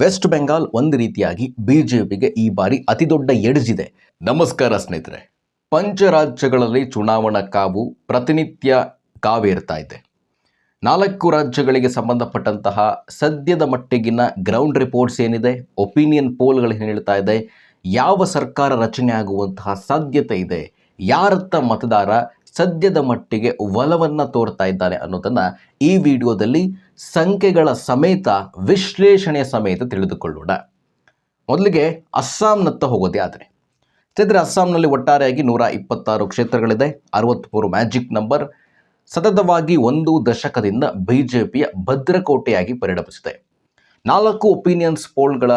West Bengal ಒಂದು ರೀತಿಯಾಗಿ ಬಿಜೆಪಿಗೆ ಈ ಬಾರಿ ಅತಿದೊಡ್ಡ ಎಡ್ಜಿದೆ. ನಮಸ್ಕಾರ ಸ್ನೇಹಿತರೆ. ಪಂಚರಾಜ್ಯಗಳಲ್ಲಿ ಚುನಾವಣಾ ಕಾವು ಪ್ರತಿನಿತ್ಯ ಕಾವೇರ್ತಾ ಇದೆ. 4 ರಾಜ್ಯಗಳಿಗೆ ಸಂಬಂಧಪಟ್ಟಂತಹ ಸದ್ಯದ ಮಟ್ಟಿಗಿನ ಗ್ರೌಂಡ್ ರಿಪೋರ್ಟ್ಸ್ ಏನಿದೆ, ಒಪಿನಿಯನ್ ಪೋಲ್ಗಳು ಹೇಳ್ತಾ ಇದೆ, ಯಾವ ಸರ್ಕಾರ ರಚನೆ ಆಗುವಂತಹ ಸಾಧ್ಯತೆ ಇದೆ, ಯಾರತ್ತ ಮತದಾರ ಸದ್ಯದ ಮಟ್ಟಿಗೆ ಒಲವನ್ನು ತೋರ್ತಾ ಇದ್ದಾನೆ ಅನ್ನೋದನ್ನು ಈ ವಿಡಿಯೋದಲ್ಲಿ ಸಂಖ್ಯೆಗಳ ಸಮೇತ ವಿಶ್ಲೇಷಣೆಯ ಸಮೇತ ತಿಳಿದುಕೊಳ್ಳೋಣ. ಮೊದಲಿಗೆ ಅಸ್ಸಾಂನತ್ತ ಹೋಗೋದೇ ಆದರೆ ಸ್ನೇಹಿತರೆ, ಅಸ್ಸಾಂನಲ್ಲಿ ಒಟ್ಟಾರೆಯಾಗಿ 126 ಕ್ಷೇತ್ರಗಳಿದೆ, 63 ಮ್ಯಾಜಿಕ್ ನಂಬರ್. ಸತತವಾಗಿ 1 ದಶಕದಿಂದ ಬಿಜೆಪಿಯ ಭದ್ರಕೋಟೆಯಾಗಿ ಪರಿಣಮಿಸಿದೆ. 4 ಒಪಿನಿಯನ್ಸ್ ಪೋಲ್ಗಳ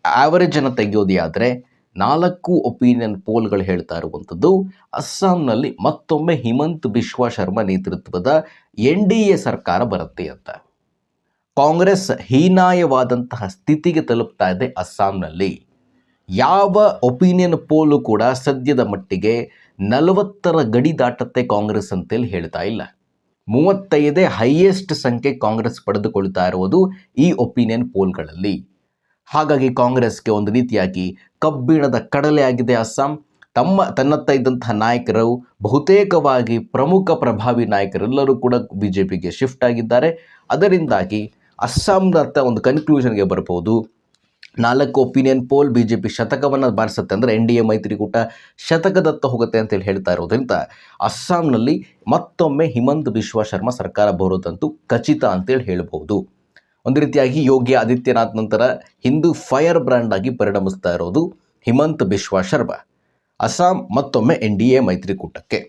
ಆವರೇಜನ್ನು ತೆಗೆಯೋದೇ ಆದರೆ 4 ಒಪಿನಿಯನ್ ಪೋಲ್ಗಳು ಹೇಳ್ತಾ ಇರುವಂಥದ್ದು ಅಸ್ಸಾಂನಲ್ಲಿ ಮತ್ತೊಮ್ಮೆ ಹಿಮಂತ್ ಬಿಶ್ವಾ ಶರ್ಮಾ ನೇತೃತ್ವದ NDA ಸರ್ಕಾರ ಬರುತ್ತೆ ಅಂತ. ಕಾಂಗ್ರೆಸ್ ಹೀನಾಯವಾದಂತಹ ಸ್ಥಿತಿಗೆ ತಲುಪ್ತಾ ಇದೆ ಅಸ್ಸಾಂನಲ್ಲಿ. ಯಾವ ಒಪಿನಿಯನ್ ಪೋಲು ಕೂಡ ಸದ್ಯದ ಮಟ್ಟಿಗೆ 40ರ ಗಡಿ ದಾಟತ್ತೆ ಕಾಂಗ್ರೆಸ್ ಅಂತೇಳಿ ಹೇಳ್ತಾ ಇಲ್ಲ. 35 ಹೈಯೆಸ್ಟ್ ಸಂಖ್ಯೆ ಕಾಂಗ್ರೆಸ್ ಪಡೆದುಕೊಳ್ತಾ ಇರುವುದು ಈ ಒಪಿನಿಯನ್ ಪೋಲ್ಗಳಲ್ಲಿ. ಹಾಗಾಗಿ ಕಾಂಗ್ರೆಸ್ಗೆ ಒಂದು ರೀತಿಯಾಗಿ ಕಬ್ಬಿಣದ ಕಡಲೆ ಆಗಿದೆ ಅಸ್ಸಾಂ. ತನ್ನತ್ತ ಇದ್ದಂತಹ ನಾಯಕರು ಬಹುತೇಕವಾಗಿ ಪ್ರಮುಖ ಪ್ರಭಾವಿ ನಾಯಕರೆಲ್ಲರೂ ಕೂಡ ಬಿಜೆಪಿಗೆ ಶಿಫ್ಟ್ ಆಗಿದ್ದಾರೆ. ಅದರಿಂದಾಗಿ ಅಸ್ಸಾಂನತ್ತ ಒಂದು ಕನ್ಕ್ಲೂಷನ್ಗೆ ಬರ್ಬೋದು. 4 ಒಪಿನಿಯನ್ ಪೋಲ್ ಬಿಜೆಪಿ ಶತಕವನ್ನು ಬಾರಿಸುತ್ತೆ, ಅಂದರೆ NDA ಮೈತ್ರಿಕೂಟ ಶತಕದತ್ತ ಹೋಗುತ್ತೆ ಅಂತೇಳಿ ಹೇಳ್ತಾ ಇರೋದ್ರಿಂದ ಅಸ್ಸಾಂನಲ್ಲಿ ಮತ್ತೊಮ್ಮೆ ಹಿಮಂತ್ ಬಿಶ್ವಾ ಶರ್ಮಾ ಸರ್ಕಾರ ಬರೋದಂತೂ ಖಚಿತ ಅಂತೇಳಿ ಹೇಳ್ಬೋದು. ಒಂದು ರೀತಿಯಾಗಿ ಯೋಗಿ ಆದಿತ್ಯನಾಥ್ ನಂತರ ಹಿಂದೂ ಫೈರ್ ಬ್ರ್ಯಾಂಡ್ ಆಗಿ ಪರಿಣಮಿಸ್ತಾ ಇರೋದು ಹಿಮಂತ್ ಬಿಶ್ವಾ ಶರ್ಮಾ. ಅಸ್ಸಾಂ ಮತ್ತೊಮ್ಮೆ NDA ಮೈತ್ರಿಕೂಟಕ್ಕೆ.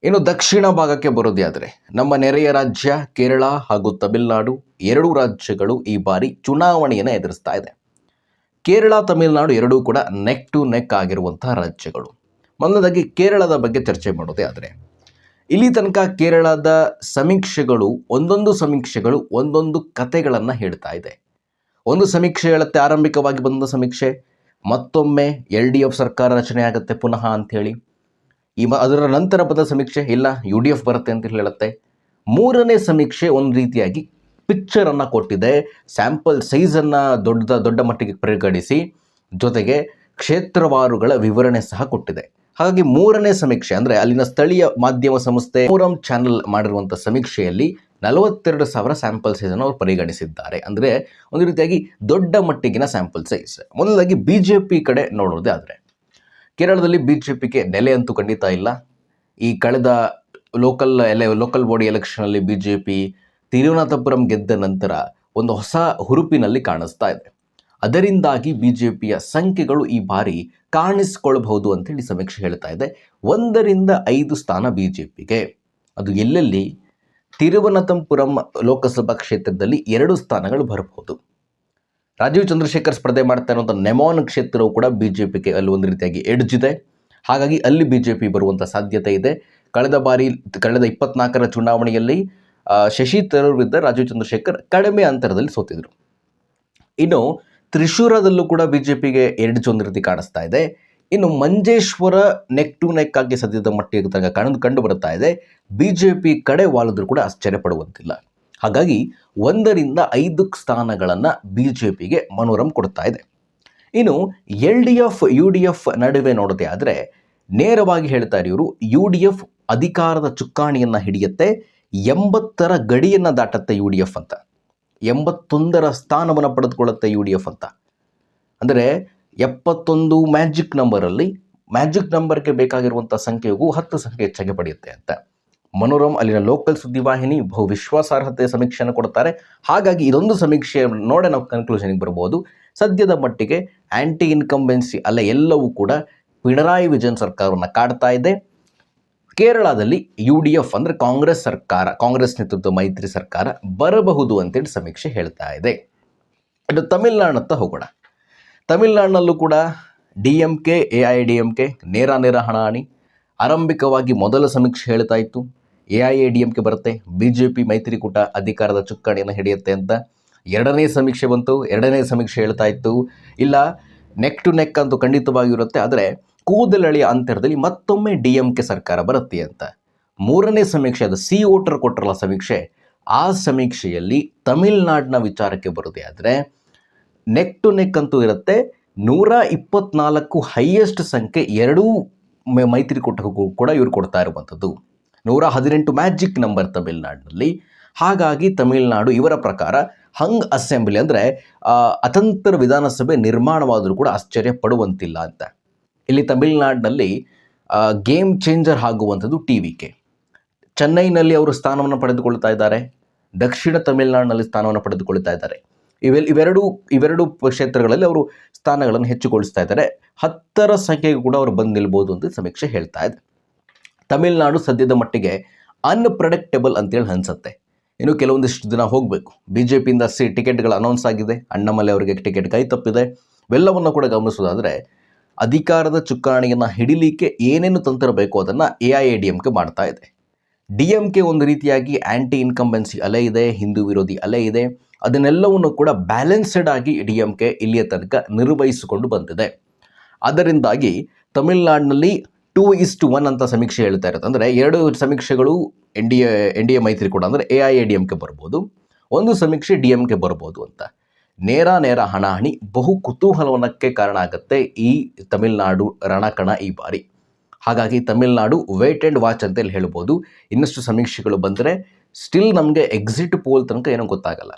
ಇನ್ನು ದಕ್ಷಿಣ ಭಾಗಕ್ಕೆ ಬರೋದೇ ಆದರೆ ನಮ್ಮ ನೆರೆಯ ರಾಜ್ಯ ಕೇರಳ ಹಾಗೂ ತಮಿಳುನಾಡು, 2 ರಾಜ್ಯಗಳು ಈ ಬಾರಿ ಚುನಾವಣೆಯನ್ನು ಎದುರಿಸ್ತಾ ಇದೆ. ಕೇರಳ ತಮಿಳುನಾಡು ಎರಡೂ ಕೂಡ ನೆಕ್ ಟು ನೆಕ್ ಆಗಿರುವಂತಹ ರಾಜ್ಯಗಳು. ಮೊದಲನೇದಾಗಿ ಕೇರಳದ ಬಗ್ಗೆ ಚರ್ಚೆ ಮಾಡೋದೇ ಆದರೆ ಇಲ್ಲಿ ತನಕ ಕೇರಳದ ಸಮೀಕ್ಷೆಗಳು ಒಂದೊಂದು ಕತೆಗಳನ್ನು ಹೇಳ್ತಾ ಇದೆ. ಒಂದು ಸಮೀಕ್ಷೆ ಹೇಳುತ್ತೆ ಆರಂಭಿಕವಾಗಿ ಬಂದ ಸಮೀಕ್ಷೆ ಮತ್ತೊಮ್ಮೆ LDF ಸರ್ಕಾರ ರಚನೆ ಆಗುತ್ತೆ ಪುನಃ ಅಂಥೇಳಿ. ಅದರ ನಂತರ ಬಂದ ಸಮೀಕ್ಷೆ ಇಲ್ಲ UDF ಬರುತ್ತೆ ಅಂತ ಹೇಳುತ್ತೆ. 3ನೇ ಸಮೀಕ್ಷೆ ಒಂದು ರೀತಿಯಾಗಿ ಪಿಕ್ಚರನ್ನು ಕೊಟ್ಟಿದೆ, ಸ್ಯಾಂಪಲ್ ಸೈಜನ್ನು ದೊಡ್ಡ ಮಟ್ಟಿಗೆ ಪರಿಗಣಿಸಿ ಜೊತೆಗೆ ಕ್ಷೇತ್ರವಾರುಗಳ ವಿವರಣೆ ಸಹ ಕೊಟ್ಟಿದೆ. ಹಾಗಾಗಿ 3ನೇ ಸಮೀಕ್ಷೆ ಅಂದರೆ ಅಲ್ಲಿನ ಸ್ಥಳೀಯ ಮಾಧ್ಯಮ ಸಂಸ್ಥೆ ಫೋರಂ ಚಾನೆಲ್ ಮಾಡಿರುವಂಥ ಸಮೀಕ್ಷೆಯಲ್ಲಿ 42,000 ಸ್ಯಾಂಪಲ್ ಸೈಜನ್ನು ಅವರು ಪರಿಗಣಿಸಿದ್ದಾರೆ. ಅಂದರೆ ಒಂದು ರೀತಿಯಾಗಿ ದೊಡ್ಡ ಮಟ್ಟಿಗಿನ ಸ್ಯಾಂಪಲ್ ಸೈಜ್. ಮೊದಲಾಗಿ BJP ಕಡೆ ನೋಡೋದೇ ಆದರೆ ಕೇರಳದಲ್ಲಿ BJPಗೆ ನೆಲೆ ಅಂತೂ ಖಂಡಿತ ಇಲ್ಲ. ಈ ಕಳೆದ ಲೋಕಲ್ ಬಾಡಿ ಎಲೆಕ್ಷನಲ್ಲಿ BJP ತಿರುವನಂತಪುರಂ ಗೆದ್ದ ನಂತರ ಒಂದು ಹೊಸ ಹುರುಪಿನಲ್ಲಿ ಕಾಣಿಸ್ತಾ ಇದೆ. ಅದರಿಂದಾಗಿ BJPಯ ಸಂಖ್ಯೆಗಳು ಈ ಬಾರಿ ಕಾಣಿಸಿಕೊಳ್ಳಬಹುದು ಅಂತೇಳಿ ಸಮೀಕ್ಷೆ ಹೇಳ್ತಾ ಇದೆ. 1ರಿಂದ 5 ಸ್ಥಾನ BJPಗೆ. ಅದು ಎಲ್ಲೆಲ್ಲಿ? ತಿರುವನಂತಪುರಂ ಲೋಕಸಭಾ ಕ್ಷೇತ್ರದಲ್ಲಿ 2 ಸ್ಥಾನಗಳು ಬರಬಹುದು. ರಾಜೀವ್ ಚಂದ್ರಶೇಖರ್ ಸ್ಪರ್ಧೆ ಮಾಡ್ತಾ ಇರುವಂಥ ನೆಮಾನ್ ಕ್ಷೇತ್ರವು ಕೂಡ BJPಗೆ ಅಲ್ಲಿ ಒಂದು ರೀತಿಯಾಗಿ ಎಡ್ಜಿದೆ. ಹಾಗಾಗಿ ಅಲ್ಲಿ BJP ಬರುವಂಥ ಸಾಧ್ಯತೆ ಇದೆ. ಕಳೆದ 24ರ ಚುನಾವಣೆಯಲ್ಲಿ ಶಶಿ ತರೂರ್ ವಿರುದ್ಧ ರಾಜೀವ್ ಚಂದ್ರಶೇಖರ್ ಕಡಿಮೆ ಅಂತರದಲ್ಲಿ ಸೋತಿದ್ರು. ಇನ್ನು ತ್ರಿಶೂರದಲ್ಲೂ ಕೂಡ BJPಗೆ ಎಡ್ಜ್ ಒಂದು ರೀತಿ ಕಾಣಿಸ್ತಾ ಇದೆ. ಇನ್ನು ಮಂಜೇಶ್ವರ ನೆಕ್ ಟು ನೆಕ್ ಆಗಿ ಸದ್ಯದ ಮಟ್ಟಿಗೆ ಕಂಡು ಬರ್ತಾ ಇದೆ. BJP ಕಡೆ ವಾಲಿದ್ರು ಕೂಡ ಆಶ್ಚರ್ಯ ಪಡುವಂತಿಲ್ಲ. ಹಾಗಾಗಿ 1ರಿಂದ 5 ಸ್ಥಾನಗಳನ್ನು BJPಗೆ ಮನೋರಮ್ ಕೊಡ್ತಾ ಇದೆ. ಇನ್ನು LDF UDF ನಡುವೆ ನೋಡೋದೇ ಆದರೆ ನೇರವಾಗಿ ಹೇಳ್ತಾ ಇರೋರು UDF ಅಧಿಕಾರದ ಚುಕ್ಕಾಣಿಯನ್ನು ಹಿಡಿಯುತ್ತೆ, 80ರ ಗಡಿಯನ್ನು ದಾಟತ್ತೆ UDF ಅಂತ, 81ರ ಸ್ಥಾನವನ್ನು ಪಡೆದುಕೊಳ್ಳುತ್ತೆ UDF ಅಂತ. ಅಂದರೆ 71 ಮ್ಯಾಜಿಕ್ ನಂಬರಲ್ಲಿ ಮ್ಯಾಜಿಕ್ ನಂಬರ್ಗೆ ಬೇಕಾಗಿರುವಂಥ ಸಂಖ್ಯೆಗೂ 10 ಸಂಖ್ಯೆ ಹೆಚ್ಚಾಗಿ ಪಡೆಯುತ್ತೆ ಅಂತ ಮನೋರಮ್ ಅಲ್ಲಿನ ಲೋಕಲ್ ಸುದ್ದಿವಾಹಿನಿ ಬಹು ವಿಶ್ವಾಸಾರ್ಹತೆ ಸಮೀಕ್ಷೆಯನ್ನು ಕೊಡ್ತಾರೆ. ಹಾಗಾಗಿ ಇದೊಂದು ಸಮೀಕ್ಷೆ ನೋಡೇ ನಾವು ಕನ್ಕ್ಲೂಷನ್ಗೆ ಬರ್ಬೋದು. ಸದ್ಯದ ಮಟ್ಟಿಗೆ ಆ್ಯಂಟಿ ಇನ್ಕಂಬೆನ್ಸಿ ಅಲ್ಲ ಎಲ್ಲವೂ ಕೂಡ ಪಿಣರಾಯಿ ವಿಜಯನ್ ಸರ್ಕಾರವನ್ನು ಕಾಡ್ತಾ ಇದೆ. ಕೇರಳದಲ್ಲಿ UDF ಅಂದರೆ ಕಾಂಗ್ರೆಸ್ ನೇತೃತ್ವ ಮೈತ್ರಿ ಸರ್ಕಾರ ಬರಬಹುದು ಅಂತೇಳಿ ಸಮೀಕ್ಷೆ ಹೇಳ್ತಾ ಇದೆ. ಇನ್ನು ತಮಿಳುನಾಡತ್ತ ಹೋಗೋಣ. ತಮಿಳುನಾಡಿನಲ್ಲೂ ಕೂಡ DMK AIADMK ನೇರ ಹಣಾಹಣಿ. ಆರಂಭಿಕವಾಗಿ ಮೊದಲ ಸಮೀಕ್ಷೆ ಹೇಳ್ತಾ ಇತ್ತು AIADMK ಬರುತ್ತೆ, BJP ಮೈತ್ರಿಕೂಟ ಅಧಿಕಾರದ ಚುಕ್ಕಾಣಿಯನ್ನು ಹಿಡಿಯುತ್ತೆ ಅಂತ. 2ನೇ ಸಮೀಕ್ಷೆ ಬಂತು. 2ನೇ ಸಮೀಕ್ಷೆ ಹೇಳ್ತಾ ಇತ್ತು ಇಲ್ಲ ನೆಕ್ ಟು ನೆಕ್ ಅಂತೂ ಖಂಡಿತವಾಗಿರುತ್ತೆ, ಆದರೆ ಕೂದಲೆಳೆಯ ಅಂತರದಲ್ಲಿ ಮತ್ತೊಮ್ಮೆ DMK ಸರ್ಕಾರ ಬರುತ್ತೆ ಅಂತ. 3ನೇ ಸಮೀಕ್ಷೆ ಅದು ಸಿ ವೋಟರ್ ಕೊಟ್ಟರಲ್ಲ ಸಮೀಕ್ಷೆ, ಆ ಸಮೀಕ್ಷೆಯಲ್ಲಿ ತಮಿಳುನಾಡಿನ ವಿಚಾರಕ್ಕೆ ಬರೋದೇ ಆದರೆ ನೆಕ್ ಟು ನೆಕ್ ಅಂತೂ ಇರುತ್ತೆ. 124 ಹೈಯೆಸ್ಟ್ ಸಂಖ್ಯೆ ಎರಡೂ ಮೈತ್ರಿಕೂಟಕ್ಕೂ ಕೂಡ ಇವರು ಕೊಡ್ತಾ ಇರುವಂಥದ್ದು. 118 ಮ್ಯಾಜಿಕ್ ನಂಬರ್ ತಮಿಳುನಾಡಿನಲ್ಲಿ. ಹಾಗಾಗಿ ತಮಿಳುನಾಡು ಇವರ ಪ್ರಕಾರ ಹಂಗ್ ಅಸೆಂಬ್ಲಿ ಅಂದರೆ ಅತಂತ್ರ ವಿಧಾನಸಭೆ ನಿರ್ಮಾಣವಾದರೂ ಕೂಡ ಆಶ್ಚರ್ಯ ಪಡುವಂತಿಲ್ಲ ಅಂತ. ಇಲ್ಲಿ ತಮಿಳುನಾಡಿನಲ್ಲಿ ಗೇಮ್ ಚೇಂಜರ್ ಆಗುವಂಥದ್ದು TVK. ಚೆನ್ನೈನಲ್ಲಿ ಅವರು ಸ್ಥಾನವನ್ನು ಪಡೆದುಕೊಳ್ತಾ ಇದ್ದಾರೆ, ದಕ್ಷಿಣ ತಮಿಳುನಾಡಿನಲ್ಲಿ ಸ್ಥಾನವನ್ನು ಪಡೆದುಕೊಳ್ತಾ ಇದ್ದಾರೆ. ಇವೆರಡು ಕ್ಷೇತ್ರಗಳಲ್ಲಿ ಅವರು ಸ್ಥಾನಗಳನ್ನು ಹೆಚ್ಚುಗೊಳಿಸ್ತಾ ಇದ್ದಾರೆ. 10ರ ಸಂಖ್ಯೆಗೆ ಕೂಡ ಅವರು ಬಂದು ನಿಲ್ಬೋದು ಅಂತ ಸಮೀಕ್ಷೆ ಹೇಳ್ತಾ ಇದೆ. ತಮಿಳುನಾಡು ಸದ್ಯದ ಮಟ್ಟಿಗೆ ಅನ್ಪ್ರೆಡಿಕ್ಟೇಬಲ್ ಅಂತೇಳಿ ಅನಿಸುತ್ತೆ. ಇನ್ನು ಕೆಲವೊಂದಿಷ್ಟು ದಿನ ಹೋಗಬೇಕು. BJPಯಿಂದ ಟಿಕೆಟ್ಗಳು ಅನೌನ್ಸ್ ಆಗಿದೆ, ಅಣ್ಣಾಮಲೈ ಅವರಿಗೆ ಟಿಕೆಟ್ ಕೈ ತಪ್ಪಿದೆ. ಇವೆಲ್ಲವನ್ನು ಕೂಡ ಗಮನಿಸೋದಾದರೆ ಅಧಿಕಾರದ ಚುಕ್ಕಾಣಿಯನ್ನು ಹಿಡಿಲಿಕ್ಕೆ ಏನೇನು ತಂತ್ರ ಬೇಕು ಅದನ್ನು AIADMK ಮಾಡ್ತಾ ಇದೆ. DMK ಒಂದು ರೀತಿಯಾಗಿ ಆ್ಯಂಟಿ ಇನ್ಕಂಬೆನ್ಸಿ ಅಲೆ ಇದೆ, ಹಿಂದೂ ವಿರೋಧಿ ಅಲೆ ಇದೆ. ಅದನ್ನೆಲ್ಲವನ್ನು ಕೂಡ ಬ್ಯಾಲೆನ್ಸ್ಡ್ ಆಗಿ DMK ಇಲ್ಲಿಯ ತನಕ ನಿರ್ವಹಿಸಿಕೊಂಡು ಬಂದಿದೆ. ಅದರಿಂದಾಗಿ ತಮಿಳುನಾಡಿನಲ್ಲಿ 2:1 ಅಂತ ಸಮೀಕ್ಷೆ ಹೇಳ್ತಾ ಇರುತ್ತೆ. ಅಂದರೆ 2 ಸಮೀಕ್ಷೆಗಳು NDA ಮೈತ್ರಿಕೂಟ ಅಂದರೆ AIADMK ಬರ್ಬೋದು, ಒಂದು ಸಮೀಕ್ಷೆ DMK ಬರ್ಬೋದು ಅಂತ. ನೇರ ಹಣಾಹಣಿ ಬಹು ಕುತೂಹಲವನ್ನಕ್ಕೆ ಕಾರಣ ಆಗುತ್ತೆ ಈ ತಮಿಳುನಾಡು ರಣಕಣ ಈ ಬಾರಿ. ಹಾಗಾಗಿ ತಮಿಳುನಾಡು ವೇಟ್ ಆ್ಯಂಡ್ ವಾಚ್ ಅಂತೇಳಿ ಹೇಳ್ಬೋದು. ಇನ್ನಷ್ಟು ಸಮೀಕ್ಷೆಗಳು ಬಂದರೆ ಸ್ಟಿಲ್ ನಮಗೆ ಎಕ್ಸಿಟ್ ಪೋಲ್ ತನಕ ಏನೋ ಗೊತ್ತಾಗಲ್ಲ.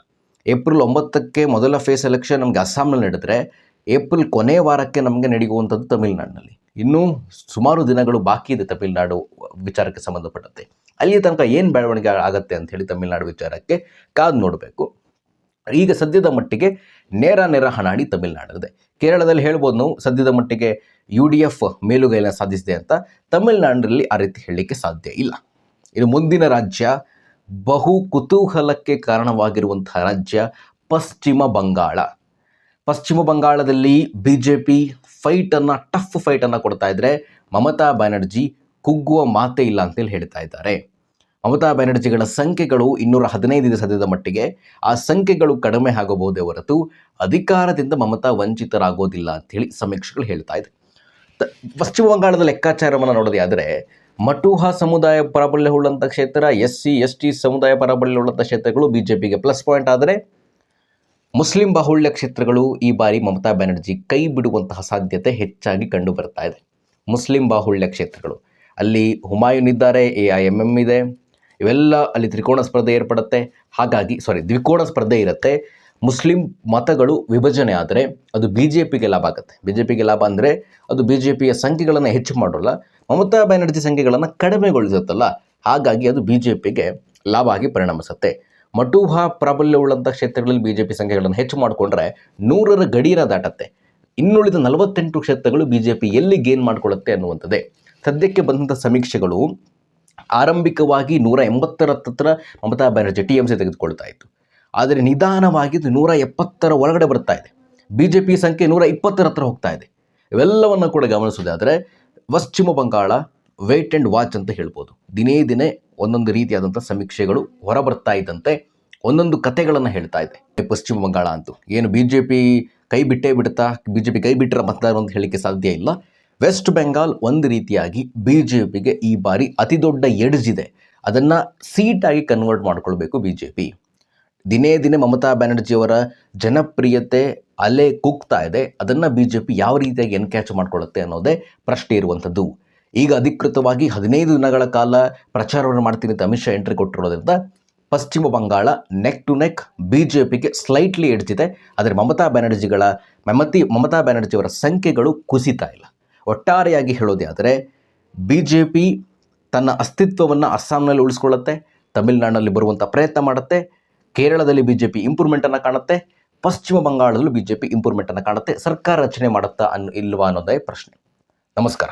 ಏಪ್ರಿಲ್ 9ಕ್ಕೆ ಮೊದಲ ಫೇಸ್ ಎಲೆಕ್ಷನ್ ನಮಗೆ ಅಸ್ಸಾಂನಲ್ಲಿ ನಡೆದರೆ ಏಪ್ರಿಲ್ ಕೊನೆ ವಾರಕ್ಕೆ ನಮಗೆ ನಡೆಯುವಂಥದ್ದು ತಮಿಳುನಾಡಿನಲ್ಲಿ. ಇನ್ನೂ ಸುಮಾರು ದಿನಗಳು ಬಾಕಿ ಇದೆ ತಮಿಳುನಾಡು ವಿಚಾರಕ್ಕೆ ಸಂಬಂಧಪಟ್ಟಂತೆ. ಅಲ್ಲಿಯ ತನಕ ಏನು ಬೆಳವಣಿಗೆ ಆಗುತ್ತೆ ಅಂಥೇಳಿ ತಮಿಳುನಾಡು ವಿಚಾರಕ್ಕೆ ಕಾದು ನೋಡಬೇಕು. ಈಗ ಸದ್ಯದ ಮಟ್ಟಿಗೆ ನೇರ ಹಣಾಹಣಿ ತಮಿಳುನಾಡಿದೆ. ಕೇರಳದಲ್ಲಿ ಹೇಳ್ಬೋದು ನಾವು ಸದ್ಯದ ಮಟ್ಟಿಗೆ UDF ಮೇಲುಗೈನ ಸಾಧಿಸಿದೆ ಅಂತ. ತಮಿಳುನಾಡಿನಲ್ಲಿ ಆ ರೀತಿ ಹೇಳಲಿಕ್ಕೆ ಸಾಧ್ಯ ಇಲ್ಲ. ಇನ್ನು ಮುಂದಿನ ರಾಜ್ಯ ಬಹು ಕುತೂಹಲಕ್ಕೆ ಕಾರಣವಾಗಿರುವಂತಹ ರಾಜ್ಯ ಪಶ್ಚಿಮ ಬಂಗಾಳ. ಪಶ್ಚಿಮ ಬಂಗಾಳದಲ್ಲಿ BJP ಟಫ್ ಫೈಟನ್ನು ಕೊಡ್ತಾ ಇದ್ದರೆ ಮಮತಾ ಬ್ಯಾನರ್ಜಿ ಕುಗ್ಗುವ ಮಾತೇ ಇಲ್ಲ ಅಂತೇಳಿ ಹೇಳ್ತಾ ಇದ್ದಾರೆ. ಮಮತಾ ಬ್ಯಾನರ್ಜಿಗಳ ಸಂಖ್ಯೆಗಳು 215 ಇದೆ ಸದ್ಯದ ಮಟ್ಟಿಗೆ. ಆ ಸಂಖ್ಯೆಗಳು ಕಡಿಮೆ ಆಗಬಹುದೇ ಹೊರತು ಅಧಿಕಾರದಿಂದ ಮಮತಾ ವಂಚಿತರಾಗೋದಿಲ್ಲ ಅಂಥೇಳಿ ಸಮೀಕ್ಷೆಗಳು ಹೇಳ್ತಾ ಇದೆ. ಪಶ್ಚಿಮ ಬಂಗಾಳದ ಲೆಕ್ಕಾಚಾರವನ್ನು ನೋಡೋದಾದರೆ ಮಟುಹ ಸಮುದಾಯ ಪ್ರಾಬಲ್ಯವುಳ್ಳಂಥ ಕ್ಷೇತ್ರ, SC ST ಸಮುದಾಯ ಪ್ರಾಬಲ್ಯವುಳ್ಳಂಥ ಕ್ಷೇತ್ರಗಳು BJPಗೆ ಪ್ಲಸ್ ಪಾಯಿಂಟ್. ಆದರೆ ಮುಸ್ಲಿಂ ಬಾಹುಳ್ಯ ಕ್ಷೇತ್ರಗಳು ಈ ಬಾರಿ ಮಮತಾ ಬ್ಯಾನರ್ಜಿ ಕೈ ಬಿಡುವಂತಹ ಸಾಧ್ಯತೆ ಹೆಚ್ಚಾಗಿ ಕಂಡು ಬರ್ತಾ ಇದೆ. ಮುಸ್ಲಿಂ ಬಾಹುಳ್ಯ ಕ್ಷೇತ್ರಗಳು ಅಲ್ಲಿ ಹುಮಾಯೂನ್ ಇದ್ದಾರೆ, AIMM ಇದೆ, ಇವೆಲ್ಲ ಅಲ್ಲಿ ದ್ವಿಕೋಣ ಸ್ಪರ್ಧೆ ಇರುತ್ತೆ. ಮುಸ್ಲಿಂ ಮತಗಳು ವಿಭಜನೆ ಆದರೆ ಅದು BJPಗೆ ಲಾಭ ಆಗುತ್ತೆ. BJPಗೆ ಲಾಭ ಅಂದರೆ ಅದು BJPಯ ಸಂಖ್ಯೆಗಳನ್ನು ಹೆಚ್ಚು ಮಾಡೋಲ್ಲ, ಮಮತಾ ಬ್ಯಾನರ್ಜಿ ಸಂಖ್ಯೆಗಳನ್ನು ಕಡಿಮೆಗೊಳಿಸುತ್ತಲ್ಲ, ಹಾಗಾಗಿ ಅದು BJPಗೆ ಲಾಭ ಆಗಿ ಪರಿಣಮಿಸುತ್ತೆ. ಮಟುಹ ಪ್ರಾಬಲ್ಯವುಳ್ಳಂಥ ಕ್ಷೇತ್ರಗಳಲ್ಲಿ BJP ಸಂಖ್ಯೆಗಳನ್ನು ಹೆಚ್ಚು ಮಾಡಿಕೊಂಡ್ರೆ 100ರ ಗಡಿಯನ್ನು ದಾಟತ್ತೆ. ಇನ್ನುಳಿದ 48 ಕ್ಷೇತ್ರಗಳು BJP ಎಲ್ಲಿ ಗೇನ್ ಮಾಡಿಕೊಳ್ಳುತ್ತೆ ಅನ್ನುವಂಥದ್ದೇ. ಸದ್ಯಕ್ಕೆ ಬಂದಂಥ ಸಮೀಕ್ಷೆಗಳು ಆರಂಭಿಕವಾಗಿ 180ರ ಹತ್ತಿರ ಮಮತಾ ಬ್ಯಾನರ್ಜಿ TMC ತೆಗೆದುಕೊಳ್ತಾ ಇತ್ತು. ಆದರೆ ನಿಧಾನವಾಗಿ 170ರ ಒಳಗಡೆ ಬರ್ತಾ ಇದೆ. BJP ಸಂಖ್ಯೆ 120ರ ಹತ್ರ ಹೋಗ್ತಾ ಇದೆ. ಇವೆಲ್ಲವನ್ನು ಕೂಡ ಗಮನಿಸೋದಾದರೆ ಪಶ್ಚಿಮ ಬಂಗಾಳ ವೇಟ್ ಆ್ಯಂಡ್ ವಾಚ್ ಅಂತ ಹೇಳ್ಬೋದು. ದಿನೇ ಒಂದೊಂದು ರೀತಿಯಾದಂಥ ಸಮೀಕ್ಷೆಗಳು ಹೊರಬರ್ತಾ ಇದ್ದಂತೆ ಒಂದೊಂದು ಕಥೆಗಳನ್ನು ಹೇಳ್ತಾ ಇದೆ. ಪಶ್ಚಿಮ ಬಂಗಾಳ ಅಂತೂ ಏನು BJP ಕೈ ಬಿಟ್ಟರೆ ಮತದಾರ ಅಂತ ಹೇಳಲಿಕ್ಕೆ ಸಾಧ್ಯ ಇಲ್ಲ. ವೆಸ್ಟ್ ಬೆಂಗಾಲ್ ಒಂದು ರೀತಿಯಾಗಿ BJPಗೆ ಈ ಬಾರಿ ಅತಿ ದೊಡ್ಡ ಎಡ್ಜಿದೆ. ಅದನ್ನು ಸೀಟಾಗಿ ಕನ್ವರ್ಟ್ ಮಾಡಿಕೊಳ್ಬೇಕು BJP. ದಿನೇ ಮಮತಾ ಬ್ಯಾನರ್ಜಿಯವರ ಜನಪ್ರಿಯತೆ ಅಲೆ ಕುಗ್ತಾ ಇದೆ. ಅದನ್ನು BJP ಯಾವ ರೀತಿಯಾಗಿ ಎನ್ಕ್ಯಾಚ್ ಮಾಡಿಕೊಳ್ಳುತ್ತೆ ಅನ್ನೋದೇ ಪ್ರಶ್ನೆ ಇರುವಂಥದ್ದು. ಈಗ ಅಧಿಕೃತವಾಗಿ 15 ದಿನಗಳ ಕಾಲ ಪ್ರಚಾರವನ್ನು ಮಾಡ್ತೀನಿ ಅಂತ ಅಮಿತ್ ಶಾ ಎಂಟ್ರಿ ಕೊಟ್ಟಿರೋದ್ರಿಂದ Paschim Bangal neck to neck BJPಗೆ ಸ್ಲೈಟ್ಲಿ ಎಡ್ಜಿದೆ. ಆದರೆ ಮಮತಾ ಬ್ಯಾನರ್ಜಿಯವರ ಸಂಖ್ಯೆಗಳು ಕುಸಿತಾ ಇಲ್ಲ. ಒಟ್ಟಾರೆಯಾಗಿ ಹೇಳೋದೇ ಆದರೆ BJP ತನ್ನ ಅಸ್ತಿತ್ವವನ್ನು ಅಸ್ಸಾಂನಲ್ಲಿ ಉಳಿಸ್ಕೊಳ್ಳುತ್ತೆ, ತಮಿಳುನಾಡಿನಲ್ಲಿ ಬರುವಂಥ ಪ್ರಯತ್ನ ಮಾಡುತ್ತೆ, ಕೇರಳದಲ್ಲಿ BJP ಇಂಪ್ರೂವ್ಮೆಂಟನ್ನು ಕಾಣುತ್ತೆ, ಪಶ್ಚಿಮ ಬಂಗಾಳದಲ್ಲೂ BJP ಇಂಪ್ರೂವ್ಮೆಂಟನ್ನು ಕಾಣುತ್ತೆ. ಸರ್ಕಾರ ರಚನೆ ಮಾಡುತ್ತಾ ಇಲ್ವಾ ಅನ್ನೋದೇ ಪ್ರಶ್ನೆ. ನಮಸ್ಕಾರ.